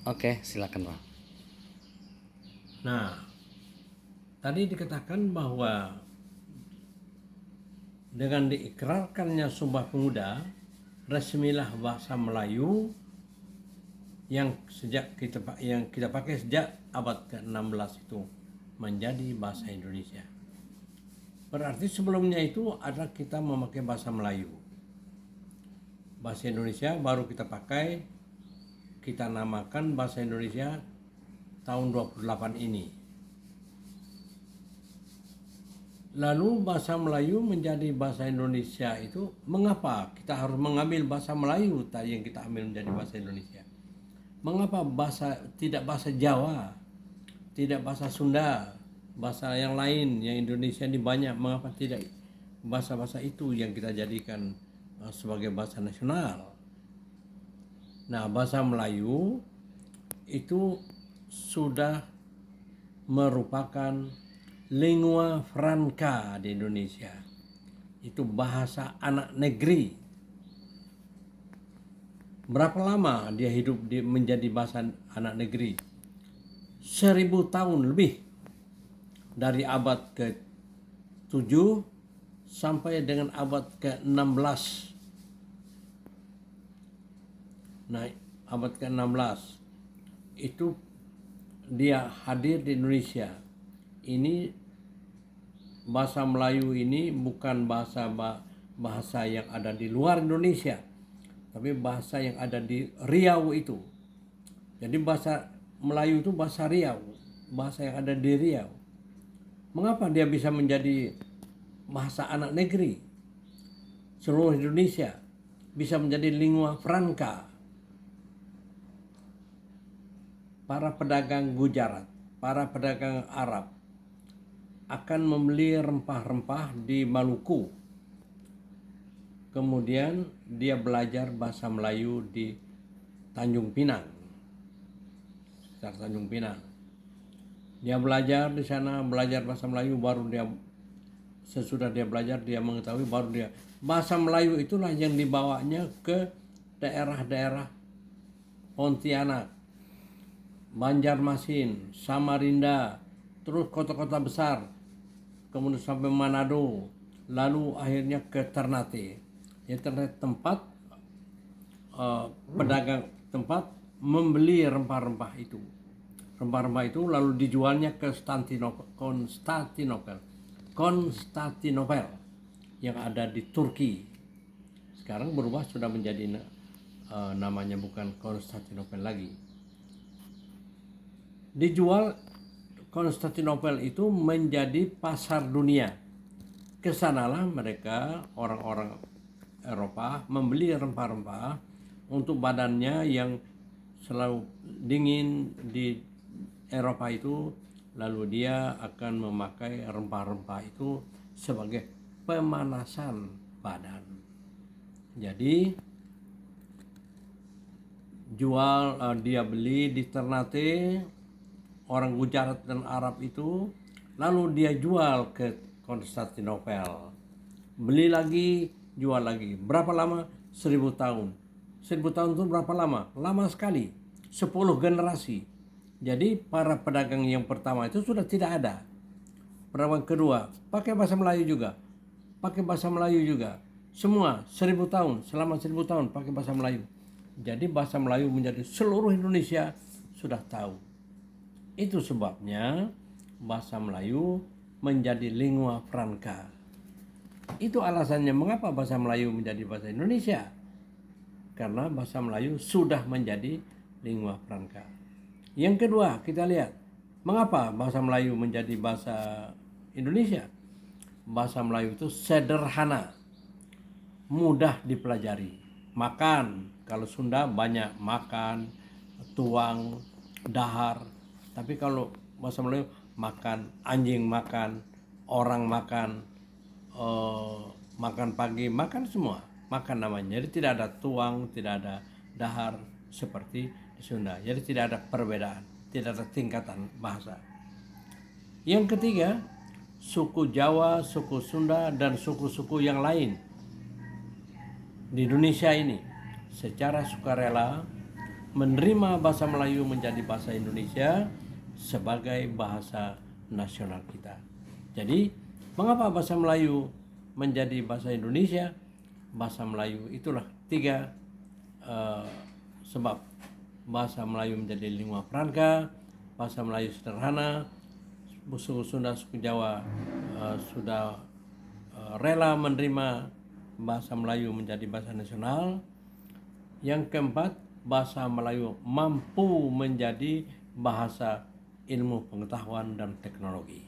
Oke, silakan Pak. Nah, tadi dikatakan bahwa dengan diikrarkannya Sumpah Pemuda, resmilah bahasa Melayu yang kita pakai sejak abad ke-16 itu menjadi bahasa Indonesia. Berarti sebelumnya itu adalah kita memakai bahasa Melayu. Bahasa Indonesia baru kita pakai, kita namakan bahasa Indonesia tahun 28 ini. Lalu bahasa Melayu menjadi bahasa Indonesia itu mengapa kita harus mengambil bahasa Melayu tadi yang kita ambil menjadi bahasa Indonesia? Mengapa tidak bahasa Jawa, tidak bahasa Sunda, bahasa yang lain yang Indonesia ini banyak, mengapa tidak bahasa-bahasa itu yang kita jadikan sebagai bahasa nasional? Nah, bahasa Melayu itu sudah merupakan lingua franca di Indonesia. Itu bahasa anak negeri. Berapa lama dia hidup menjadi bahasa anak negeri? 1000 tahun lebih. Dari abad ke-7 sampai dengan abad ke-16. Nah, abad ke-16 itu dia hadir di Indonesia. Ini bahasa Melayu ini bukan bahasa yang ada di luar Indonesia, tapi bahasa yang ada di Riau itu. Jadi bahasa Melayu itu bahasa Riau, bahasa yang ada di Riau. Mengapa dia bisa menjadi bahasa anak negeri seluruh Indonesia, bisa menjadi lingua franca? Para pedagang Gujarat, para pedagang Arab akan membeli rempah-rempah di Maluku. Kemudian dia belajar bahasa Melayu di Tanjung Pinang. Sekitar Tanjung Pinang. Dia belajar di sana, belajar bahasa Melayu, baru dia sesudah dia belajar dia mengetahui, baru dia bahasa Melayu itulah yang dibawanya ke daerah-daerah Pontianak, Banjarmasin, Samarinda, terus kota-kota besar, kemudian sampai Manado, lalu akhirnya ke Ternate. Ya, Ternate tempat pedagang tempat membeli rempah-rempah itu. Rempah-rempah itu lalu dijualnya ke Konstantinopel yang ada di Turki. Sekarang berubah sudah menjadi namanya bukan Konstantinopel lagi. Dijual Konstantinopel itu menjadi pasar dunia. Kesanalah mereka orang-orang Eropa membeli rempah-rempah untuk badannya yang selalu dingin di Eropa itu, lalu dia akan memakai rempah-rempah itu sebagai pemanasan badan. Jadi dia beli di Ternate, orang Gujarat dan Arab itu, lalu dia jual ke Konstantinopel. Beli lagi, jual lagi. Berapa lama? 1000 tahun. 1000 tahun itu berapa lama? Lama sekali. 10 generasi. Jadi para pedagang yang pertama itu sudah tidak ada. Pedagang kedua pakai bahasa Melayu juga. Pakai bahasa Melayu juga. Semua 1000 tahun, selama 1000 tahun pakai bahasa Melayu. Jadi bahasa Melayu menjadi seluruh Indonesia sudah tahu. Itu sebabnya bahasa Melayu menjadi lingua franca. Itu alasannya mengapa bahasa Melayu menjadi bahasa Indonesia. Karena bahasa Melayu sudah menjadi lingua franca. Yang kedua, kita lihat mengapa bahasa Melayu menjadi bahasa Indonesia. Bahasa Melayu itu sederhana, mudah dipelajari. Makan, kalau Sunda banyak makan, tuang, dahar. Tapi kalau bahasa Melayu makan, anjing makan, orang makan, makan pagi, makan semua, makan namanya. Jadi tidak ada tuang, tidak ada dahar seperti di Sunda. Jadi tidak ada perbedaan, tidak ada tingkatan bahasa. Yang ketiga, suku Jawa, suku Sunda, dan suku-suku yang lain di Indonesia ini secara sukarela menerima bahasa Melayu menjadi bahasa Indonesia sebagai bahasa nasional kita. Jadi, mengapa bahasa Melayu menjadi bahasa Indonesia? Bahasa Melayu itulah tiga sebab. Bahasa Melayu menjadi lingua franca, bahasa Melayu sederhana, suku Sunda, suku Jawa sudah rela menerima bahasa Melayu menjadi bahasa nasional. Yang keempat, bahasa Melayu mampu menjadi bahasa ilmu pengetahuan dan teknologi.